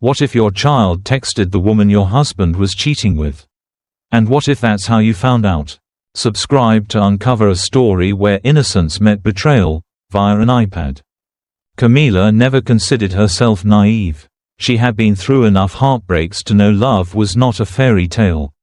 What if your child texted the woman your husband was cheating with? And what if that's how you found out? Subscribe to uncover a story where innocence met betrayal, via an iPad. Camila never considered herself naive. She had been through enough heartbreaks to know love was not a fairy tale.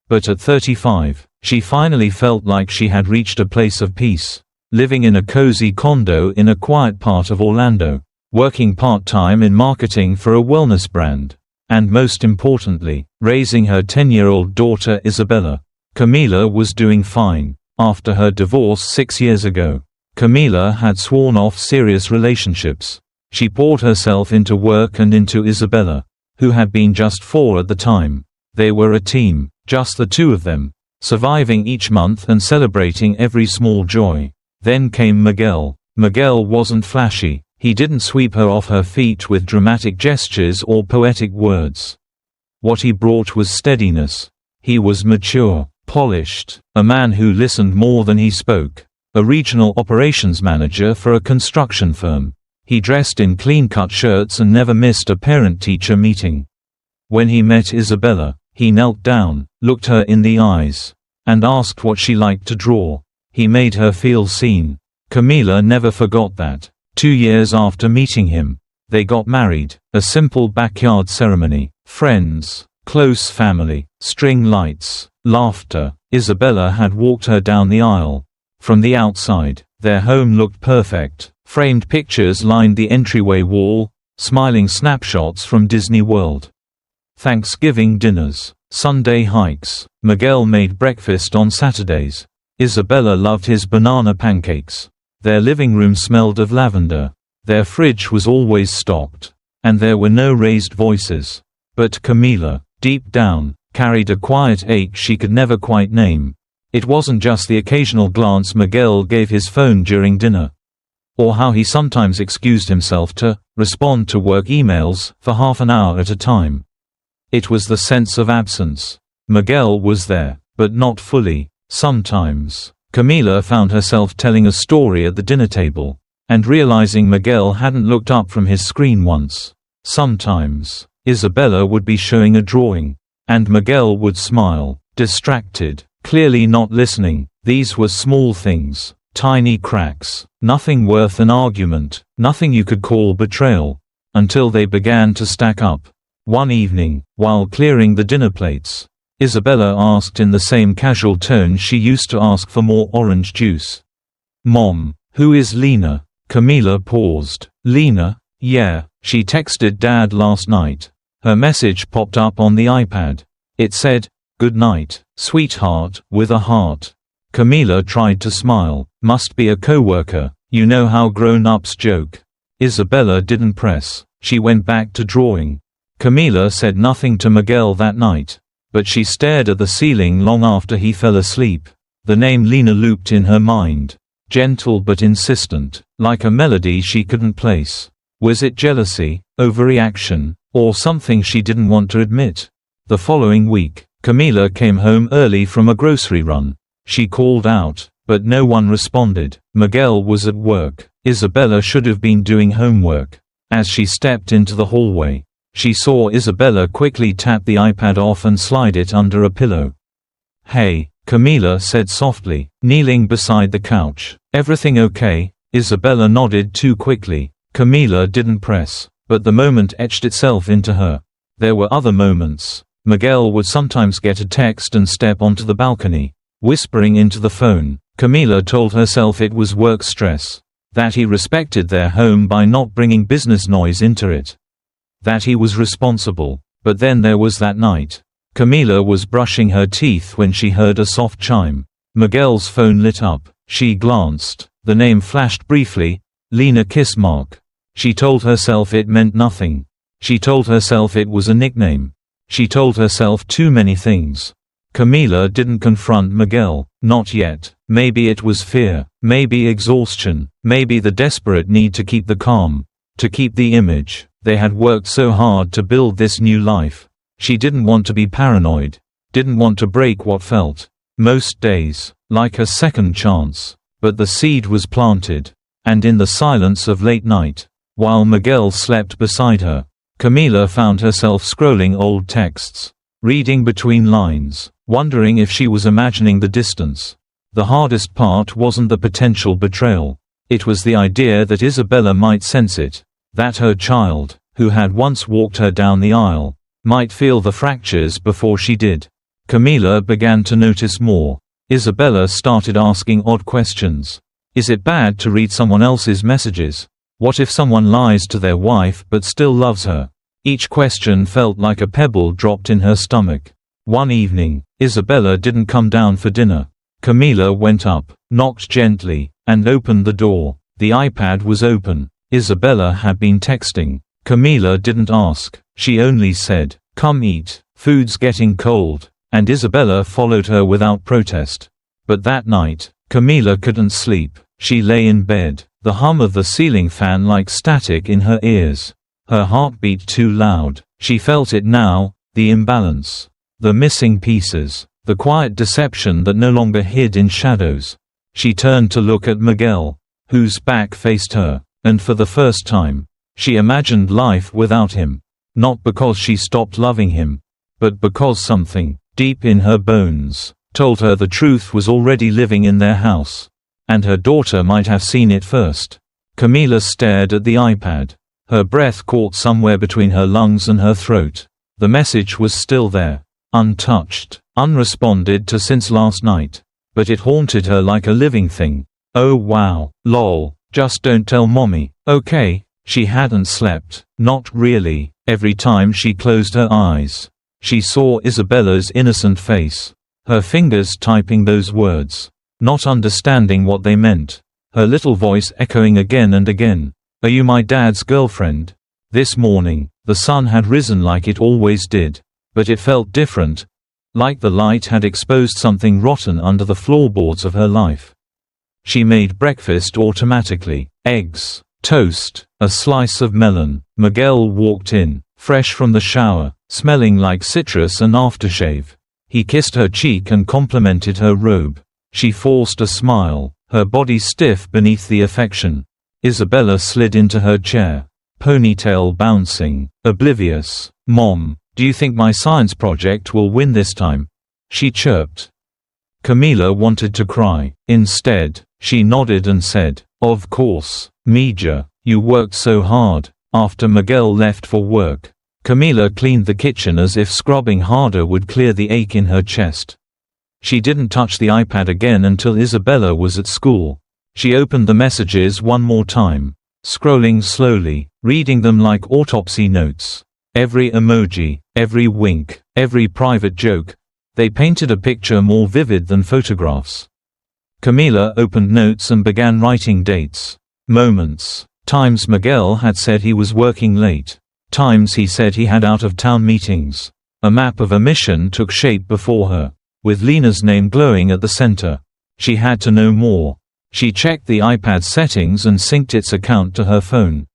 But at 35, she finally felt like she had reached a place of peace, living in a cozy condo in a quiet part of Orlando, working part-time in marketing for a wellness brand, and most importantly, raising her 10-year-old daughter Isabella. Camila was doing fine. After her divorce 6 years ago, Camila had sworn off serious relationships. She poured herself into work and into Isabella, who had been just 4 at the time. They were a team, just the two of them, surviving each month and celebrating every small joy. Then came Miguel. Miguel wasn't flashy. He didn't sweep her off her feet with dramatic gestures or poetic words. What he brought was steadiness. He was mature, polished, a man who listened more than he spoke. A regional operations manager for a construction firm. He dressed in clean-cut shirts and never missed a parent-teacher meeting. When he met Isabella, he knelt down, looked her in the eyes, and asked what she liked to draw. He made her feel seen. Camila never forgot that. 2 years after meeting him, they got married. A simple backyard ceremony. Friends, close family, string lights, laughter. Isabella had walked her down the aisle. From the outside, their home looked perfect. Framed pictures lined the entryway wall, smiling snapshots from Disney World. Thanksgiving dinners, Sunday hikes. Miguel made breakfast on Saturdays. Isabella loved his banana pancakes. Their living room smelled of lavender. Their fridge was always stocked. And there were no raised voices. But Camila, deep down, carried a quiet ache she could never quite name. It wasn't just the occasional glance Miguel gave his phone during dinner, or how he sometimes excused himself to respond to work emails for half an hour at a time. It was the sense of absence. Miguel was there, but not fully. Sometimes, Camila found herself telling a story at the dinner table, and realizing Miguel hadn't looked up from his screen once. Sometimes, Isabella would be showing a drawing, and Miguel would smile, distracted, clearly not listening. These were small things, tiny cracks, nothing worth an argument, nothing you could call betrayal, until they began to stack up. One evening, while clearing the dinner plates, Isabella asked in the same casual tone she used to ask for more orange juice. "Mom, who is Lena?" Camila paused. "Lena? Yeah, she texted Dad last night." Her message popped up on the iPad. It said, "Good night, sweetheart," with a heart. Camila tried to smile. Must be a coworker. You know how grown-ups joke. Isabella didn't press. She went back to drawing. Camila said nothing to Miguel that night, but she stared at the ceiling long after he fell asleep. The name Lena looped in her mind, gentle but insistent, like a melody she couldn't place. Was it jealousy, overreaction, or something she didn't want to admit? The following week, Camila came home early from a grocery run. She called out, but no one responded. Miguel was at work. Isabella should have been doing homework. As she stepped into the hallway, she saw Isabella quickly tap the iPad off and slide it under a pillow. "Hey," Camila said softly, kneeling beside the couch. "Everything okay?" Isabella nodded too quickly. Camila didn't press, but the moment etched itself into her. There were other moments. Miguel would sometimes get a text and step onto the balcony, whispering into the phone. Camila told herself it was work stress, that he respected their home by not bringing business noise into it, that he was responsible. But then there was that night. Camila was brushing her teeth when she heard a soft chime. Miguel's phone lit up. She glanced. The name flashed briefly, Lena Kissmark. She told herself it meant nothing. She told herself it was a nickname. She told herself too many things. Camila didn't confront Miguel, not yet. Maybe it was fear, maybe exhaustion, maybe the desperate need to keep the calm, to keep the image. They had worked so hard to build this new life. She didn't want to be paranoid, didn't want to break what felt, most days, like a second chance. But the seed was planted, and in the silence of late night, while Miguel slept beside her, Camila found herself scrolling old texts, reading between lines, wondering if she was imagining the distance. The hardest part wasn't the potential betrayal. It was the idea that Isabella might sense it, that her child, who had once walked her down the aisle, might feel the fractures before she did. Camila began to notice more. Isabella started asking odd questions. Is it bad to read someone else's messages? What if someone lies to their wife but still loves her? Each question felt like a pebble dropped in her stomach. One evening, Isabella didn't come down for dinner. Camila went up, knocked gently, and opened the door. The iPad was open. Isabella had been texting. Camila didn't ask. She only said, "Come eat, food's getting cold," and Isabella followed her without protest. But that night, Camila couldn't sleep. She lay in bed, the hum of the ceiling fan like static in her ears. Her heart beat too loud. She felt it now, the imbalance, the missing pieces, the quiet deception that no longer hid in shadows. She turned to look at Miguel, whose back faced her, and for the first time, she imagined life without him. Not because she stopped loving him, but because something, deep in her bones, told her the truth was already living in their house. And her daughter might have seen it first. Camila stared at the iPad. Her breath caught somewhere between her lungs and her throat. The message was still there, untouched, unresponded to since last night. But it haunted her like a living thing. Oh wow, lol, just don't tell mommy, okay? She hadn't slept, not really. Every time she closed her eyes, she saw Isabella's innocent face, her fingers typing those words, not understanding what they meant, her little voice echoing again and again. Are you my dad's girlfriend? This morning, the sun had risen like it always did, but it felt different, like the light had exposed something rotten under the floorboards of her life. She made breakfast automatically, eggs, toast, a slice of melon. Miguel walked in, fresh from the shower, smelling like citrus and aftershave. He kissed her cheek and complimented her robe. She forced a smile, her body stiff beneath the affection. Isabella slid into her chair, ponytail bouncing, oblivious. Mom, do you think my science project will win this time? She chirped. Camila wanted to cry. Instead, she nodded and said, of course, Mija, you worked so hard. After Miguel left for work, Camila cleaned the kitchen as if scrubbing harder would clear the ache in her chest. She didn't touch the iPad again until Isabella was at school. She opened the messages one more time, scrolling slowly, reading them like autopsy notes. Every emoji, every wink, every private joke, they painted a picture more vivid than photographs. Camila opened notes and began writing dates, moments, times Miguel had said he was working late, times he said he had out-of-town meetings. A map of a mission took shape before her, with Lena's name glowing at the center. She had to know more. She checked the iPad settings and synced its account to her phone,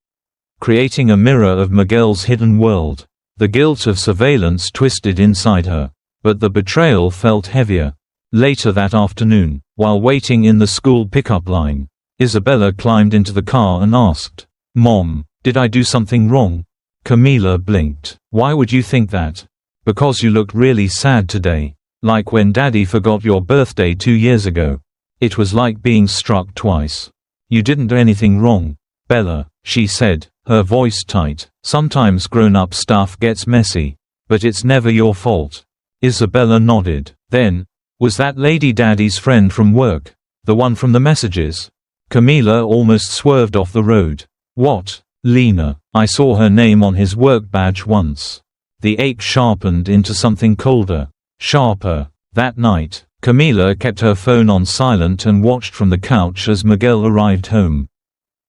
creating a mirror of Miguel's hidden world. The guilt of surveillance twisted inside her, but the betrayal felt heavier. Later that afternoon, while waiting in the school pickup line, Isabella climbed into the car and asked, Mom, did I do something wrong? Camila blinked. Why would you think that? Because you looked really sad today. Like when Daddy forgot your birthday 2 years ago. It was like being struck twice. You didn't do anything wrong, Bella, she said, her voice tight. Sometimes grown-up stuff gets messy, but it's never your fault. Isabella nodded. Then, was that lady Daddy's friend from work? The one from the messages? Camila almost swerved off the road. What? Lena. I saw her name on his work badge once. The ache sharpened into something colder, sharper. That night, Camila kept her phone on silent and watched from the couch as Miguel arrived home.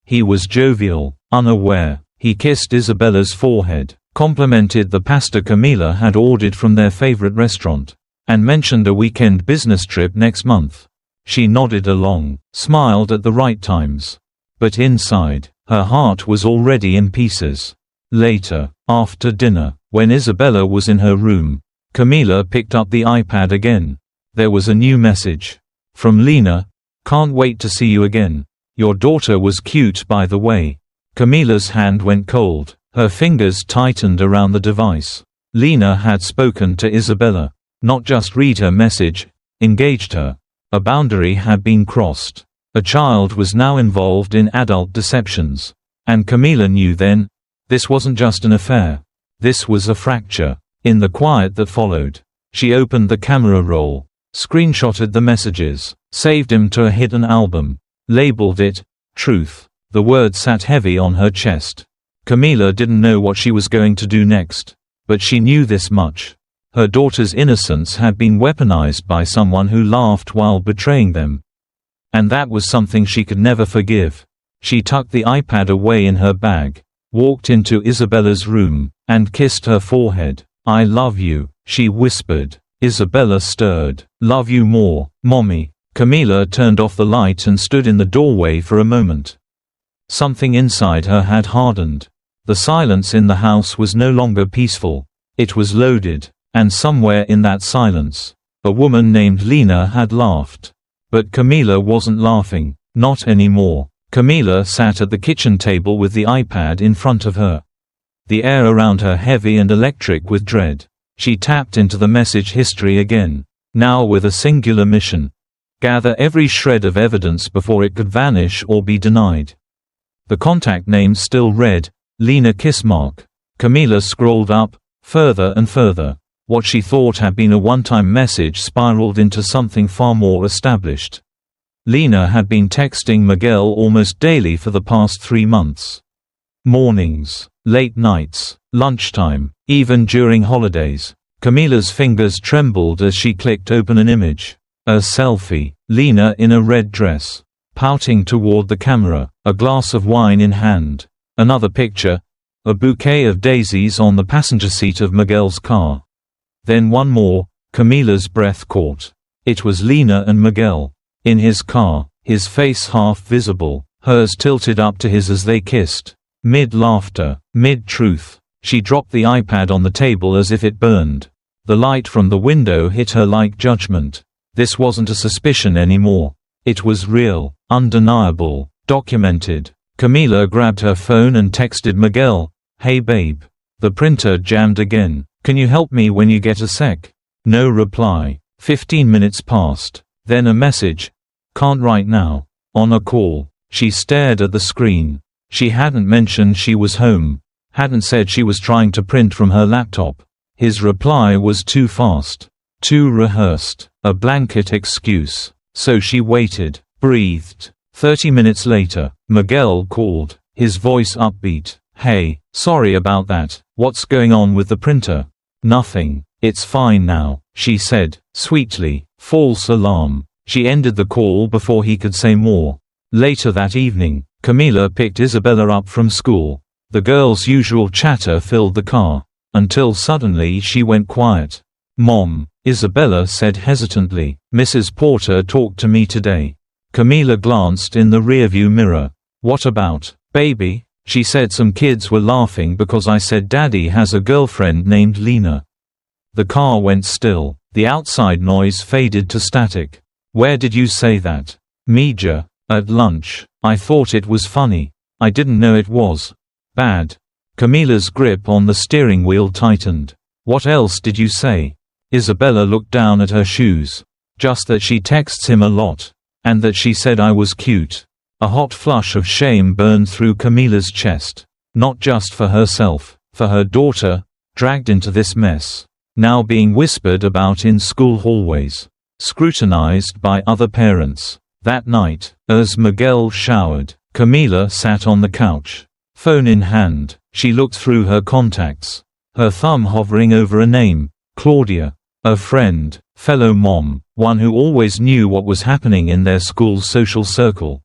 He was jovial, unaware. He kissed Isabella's forehead, complimented the pasta Camila had ordered from their favorite restaurant, and mentioned a weekend business trip next month. She nodded along, smiled at the right times. But inside, her heart was already in pieces. Later, after dinner, when Isabella was in her room, Camila picked up the iPad again. There was a new message. From Lena, can't wait to see you again. Your daughter was cute by the way. Camila's hand went cold, Her fingers tightened around the device. Lena had spoken to Isabella. Not just read her message, engaged her. A boundary had been crossed. A child was now involved in adult deceptions. And Camila knew then, this wasn't just an affair. This was a fracture. In the quiet that followed, she opened the camera roll, screenshotted the messages, saved them to a hidden album, labeled it, Truth. The word sat heavy on her chest. Camila didn't know what she was going to do next. But she knew this much. Her daughter's innocence had been weaponized by someone who laughed while betraying them. And that was something she could never forgive. She tucked the iPad away in her bag, walked into Isabella's room, and kissed her forehead. "I love you," she whispered. Isabella stirred. "Love you more, Mommy." Camila turned off the light and stood in the doorway for a moment. Something inside her had hardened. The silence in the house was no longer peaceful. It was loaded, and somewhere in that silence, a woman named Lena had laughed. But Camila wasn't laughing, not anymore. Camila sat at the kitchen table with the iPad in front of her. The air around her heavy and electric with dread. She tapped into the message history again, now with a singular mission: gather every shred of evidence before it could vanish or be denied. The contact name still read, Lena Kissmark. Camila scrolled up, further and further. What she thought had been a one-time message spiraled into something far more established. Lena had been texting Miguel almost daily for the past 3 months. Mornings, late nights, lunchtime, even during holidays. Camila's fingers trembled as she clicked open an image. A selfie, Lena in a red dress, pouting toward the camera, a glass of wine in hand. Another picture, a bouquet of daisies on the passenger seat of Miguel's car. Then one more. Camila's breath caught. It was Lena and Miguel. In his car, his face half visible, hers tilted up to his as they kissed. Mid-laughter, mid-truth. She dropped the iPad on the table as if it burned. The light from the window hit her like judgment. This wasn't a suspicion anymore. It was real, undeniable, documented. Camila grabbed her phone and texted Miguel, "Hey babe. The printer jammed again. Can you help me when you get a sec?" No reply. 15 minutes passed. Then a message. "Can't right now. On a call." She stared at the screen. She hadn't mentioned she was home. Hadn't said she was trying to print from her laptop. His reply was too fast. Too rehearsed. A blanket excuse. So she waited. Breathed. 30 minutes later, Miguel called, his voice upbeat. "Hey, sorry about that. What's going on with the printer?" "Nothing. It's fine now," she said, sweetly. False alarm. She ended the call before he could say more. Later that evening, Camila picked Isabella up from school. The girl's usual chatter filled the car. Until suddenly she went quiet. "Mom," Isabella said hesitantly, "Mrs. Porter talked to me today." Camila glanced in the rearview mirror. "What about, baby?" She said some kids were laughing because I said Daddy has a girlfriend named Lena. The car went still. The outside noise faded to static. "Where did you say that?" "Meja. At lunch. I thought it was funny. I didn't know it was bad." Camila's grip on the steering wheel tightened. "What else did you say?" Isabella looked down at her shoes. "Just that she texts him a lot. And that she said I was cute." A hot flush of shame burned through Camila's chest. Not just for herself, for her daughter, dragged into this mess. Now being whispered about in school hallways. Scrutinized by other parents. That night, as Miguel showered, Camila sat on the couch. Phone in hand, she looked through her contacts. Her thumb hovering over a name, Claudia. A friend, fellow mom, one who always knew what was happening in their school's social circle.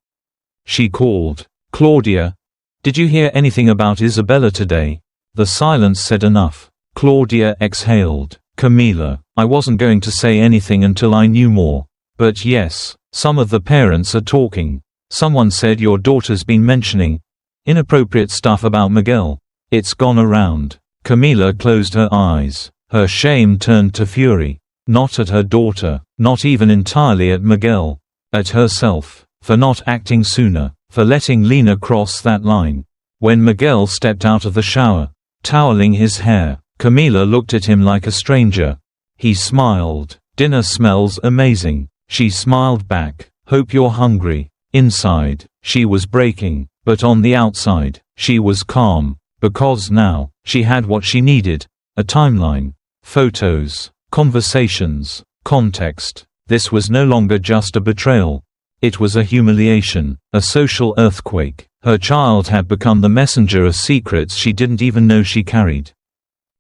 She called. "Claudia, did you hear anything about Isabella today?" The silence said enough. Claudia exhaled. "Camila, I wasn't going to say anything until I knew more. But yes, some of the parents are talking. Someone said your daughter's been mentioning inappropriate stuff about Miguel. It's gone around." Camila closed her eyes. Her shame turned to fury. Not at her daughter, not even entirely at Miguel. At herself, for not acting sooner, for letting Lena cross that line. When Miguel stepped out of the shower, toweling his hair, Camila looked at him like a stranger. He smiled. "Dinner smells amazing." She smiled back. "Hope you're hungry." Inside, she was breaking, but on the outside, she was calm, because now, she had what she needed: a timeline, photos, conversations, context. This was no longer just a betrayal. It was a humiliation, a social earthquake. Her child had become the messenger of secrets she didn't even know she carried.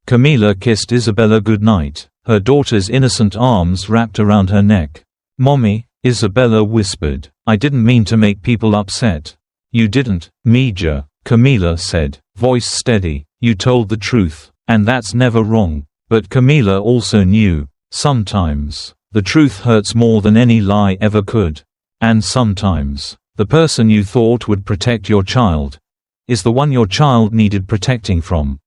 Camila kissed Isabella goodnight, her daughter's innocent arms wrapped around her neck. "Mommy," Isabella whispered, "I didn't mean to make people upset." "You didn't, Mija," Camila said, voice steady. "You told the truth, and that's never wrong." But Camila also knew, sometimes, the truth hurts more than any lie ever could. And sometimes, the person you thought would protect your child is the one your child needed protecting from.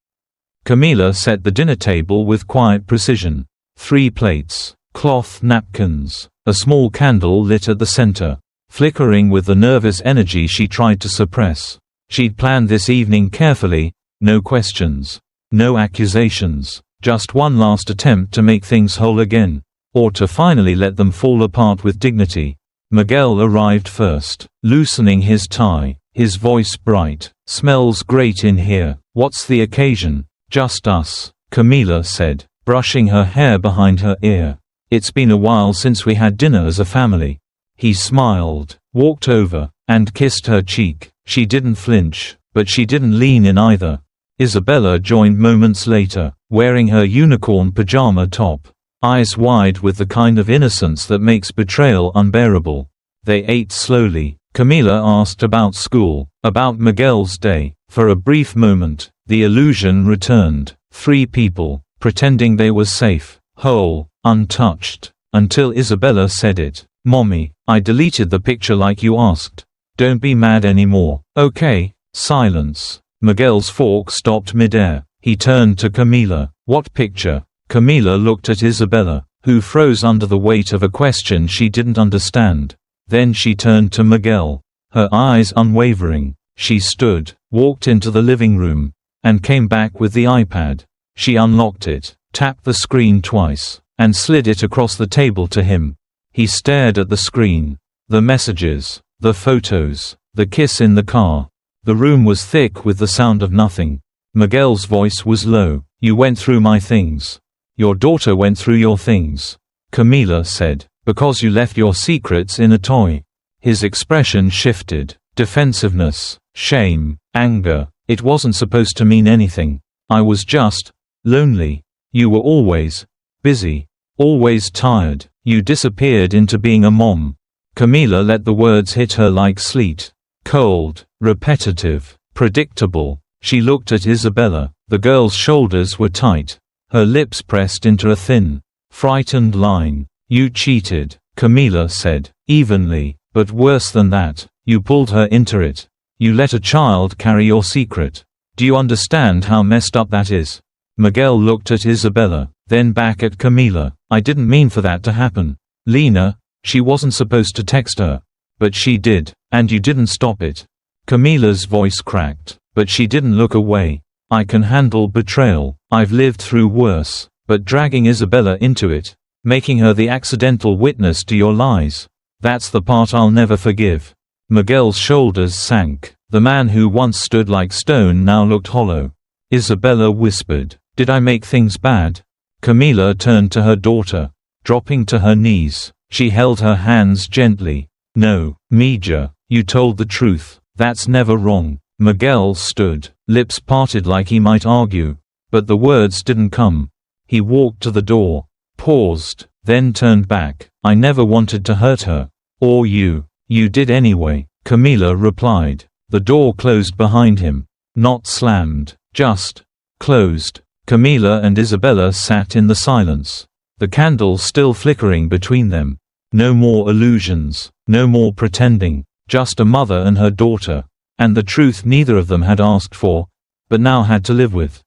Camila set the dinner table with quiet precision. 3 plates, cloth napkins, a small candle lit at the center, flickering with the nervous energy she tried to suppress. She'd planned this evening carefully, no questions, no accusations, just one last attempt to make things whole again, or to finally let them fall apart with dignity. Miguel arrived first, loosening his tie, his voice bright. "Smells great in here. What's the occasion?" "Just us," Camila said, brushing her hair behind her ear. "It's been a while since we had dinner as a family." He smiled, walked over, and kissed her cheek. She didn't flinch, but she didn't lean in either. Isabella joined moments later, wearing her unicorn pajama top, eyes wide with the kind of innocence that makes betrayal unbearable. They ate slowly. Camila asked about school, about Miguel's day. For a brief moment, the illusion returned. 3 people, pretending they were safe, whole, untouched, until Isabella said it. "Mommy, I deleted the picture like you asked. Don't be mad anymore, okay?" Silence. Miguel's fork stopped midair. He turned to Camila. "What picture?" Camila looked at Isabella, who froze under the weight of a question she didn't understand. Then she turned to Miguel, her eyes unwavering. She stood, walked into the living room, and came back with the iPad. She unlocked it, tapped the screen twice, and slid it across the table to him. He stared at the screen. The messages, the photos, the kiss in the car. The room was thick with the sound of nothing. Miguel's voice was low. "You went through my things. Your daughter went through your things," Camila said, "because you left your secrets in a toy." His expression shifted. Defensiveness, shame, anger. "It wasn't supposed to mean anything. I was just lonely. You were always busy, always tired. You disappeared into being a mom." Camila let the words hit her like sleet. Cold, repetitive, predictable. She looked at Isabella. The girl's shoulders were tight. Her lips pressed into a thin, frightened line. "You cheated," Camila said, evenly, "but worse than that, you pulled her into it. You let a child carry your secret. Do you understand how messed up that is?" Miguel looked at Isabella, then back at Camila. "I didn't mean for that to happen. Lena, she wasn't supposed to text her. But she did, and you didn't stop it." Camila's voice cracked, but she didn't look away. "I can handle betrayal. I've lived through worse. But dragging Isabella into it, making her the accidental witness to your lies, that's the part I'll never forgive." Miguel's shoulders sank. The man who once stood like stone now looked hollow. Isabella whispered, "Did I make things bad?" Camila turned to her daughter. Dropping to her knees, she held her hands gently. "No, Mija, you told the truth. That's never wrong." Miguel stood, lips parted like he might argue. But the words didn't come. He walked to the door, paused, then turned back. "I never wanted to hurt her. Or you. You did anyway," Camila replied. The door closed behind him. Not slammed, just closed. Camila and Isabella sat in the silence, the candle still flickering between them. No more illusions, no more pretending, just a mother and her daughter, and the truth neither of them had asked for, but now had to live with.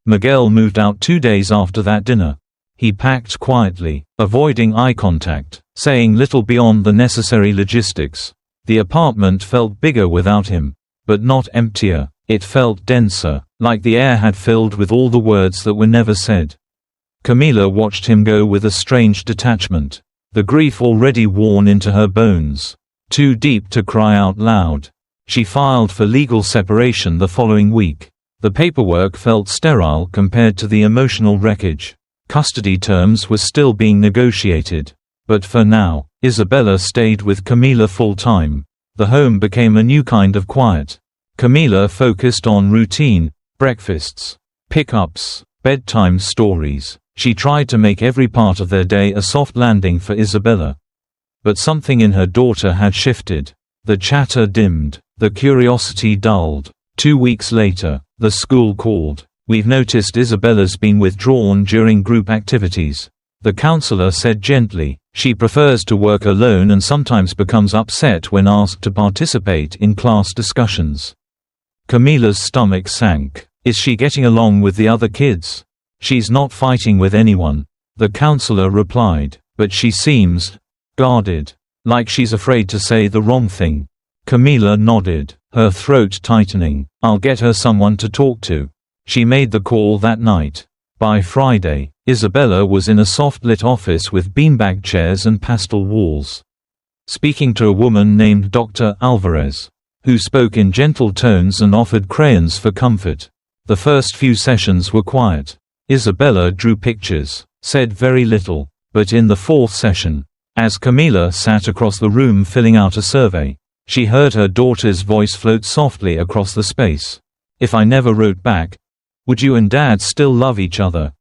Miguel moved out 2 days after that dinner. He packed quietly, avoiding eye contact, saying little beyond the necessary logistics. The apartment felt bigger without him, but not emptier. It felt denser, like the air had filled with all the words that were never said. Camila watched him go with a strange detachment, the grief already worn into her bones. Too deep to cry out loud. She filed for legal separation the following week. The paperwork felt sterile compared to the emotional wreckage. Custody terms were still being negotiated. But for now, Isabella stayed with Camila full-time. The home became a new kind of quiet. Camila focused on routine, breakfasts, pickups, bedtime stories. She tried to make every part of their day a soft landing for Isabella. But something in her daughter had shifted. The chatter dimmed, the curiosity dulled. 2 weeks later, the school called. "We've noticed Isabella's been withdrawn during group activities," the counselor said gently. "She prefers to work alone and sometimes becomes upset when asked to participate in class discussions." Camila's stomach sank. Is she getting along with the other kids? "She's not fighting with anyone," the counselor replied, "but she seems guarded, like she's afraid to say the wrong thing." Camila nodded, her throat tightening. "I'll get her someone to talk to." She made the call that night. By Friday, Isabella was in a soft-lit office with beanbag chairs and pastel walls, speaking to a woman named Dr. Alvarez, who spoke in gentle tones and offered crayons for comfort. The first few sessions were quiet. Isabella drew pictures, said very little, but in the fourth session, as Camila sat across the room filling out a survey, she heard her daughter's voice float softly across the space. "If I never wrote back, would you and Dad still love each other?"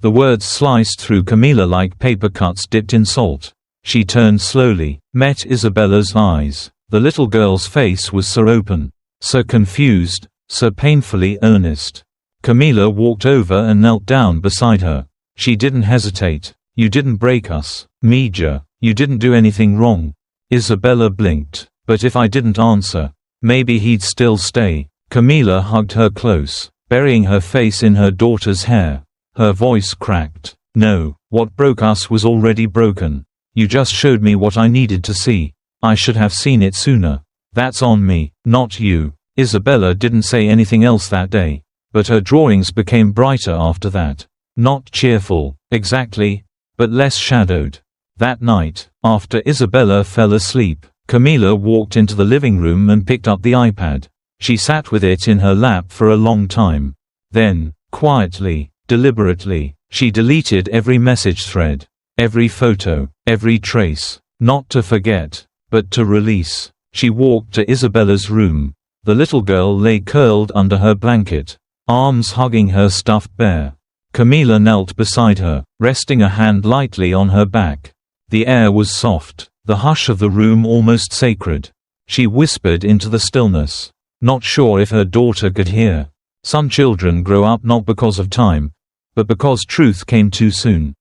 The words sliced through Camila like paper cuts dipped in salt. She turned slowly, met Isabella's eyes. The little girl's face was so open, so confused, so painfully earnest. Camila walked over and knelt down beside her. She didn't hesitate. "You didn't break us, Mija. You didn't do anything wrong." Isabella blinked. "But if I didn't answer, maybe he'd still stay." Camila hugged her close, burying her face in her daughter's hair. Her voice cracked. "No, what broke us was already broken. You just showed me what I needed to see. I should have seen it sooner. That's on me, not you." Isabella didn't say anything else that day, but her drawings became brighter after that. Not cheerful, exactly, but less shadowed. That night, after Isabella fell asleep, Camila walked into the living room and picked up the iPad. She sat with it in her lap for a long time. Then, quietly, deliberately, she deleted every message thread, every photo, every trace, not to forget, but to release. She walked to Isabella's room. The little girl lay curled under her blanket, arms hugging her stuffed bear. Camila knelt beside her, resting a hand lightly on her back. The air was soft, the hush of the room almost sacred. She whispered into the stillness, not sure if her daughter could hear. Some children grow up not because of time, but because truth came too soon.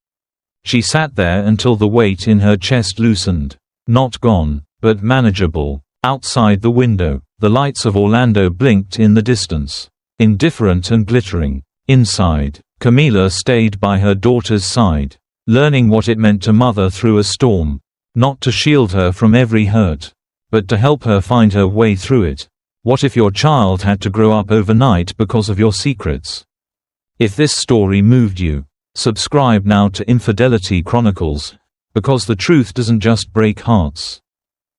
She sat there until the weight in her chest loosened. Not gone, but manageable. Outside the window, the lights of Orlando blinked in the distance, indifferent and glittering. Inside, Camila stayed by her daughter's side, learning what it meant to mother through a storm. Not to shield her from every hurt, but to help her find her way through it. What if your child had to grow up overnight because of your secrets? If this story moved you, subscribe now to Infidelity Chronicles, because the truth doesn't just break hearts.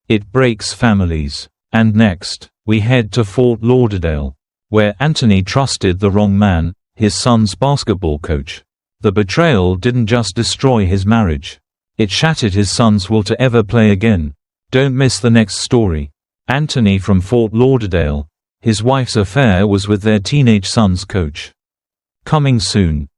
It breaks families. And next, we head to Fort Lauderdale, where Anthony trusted the wrong man, his son's basketball coach. The betrayal didn't just destroy his marriage. It shattered his son's will to ever play again. Don't miss the next story. Anthony from Fort Lauderdale. His wife's affair was with their teenage son's coach. Coming soon.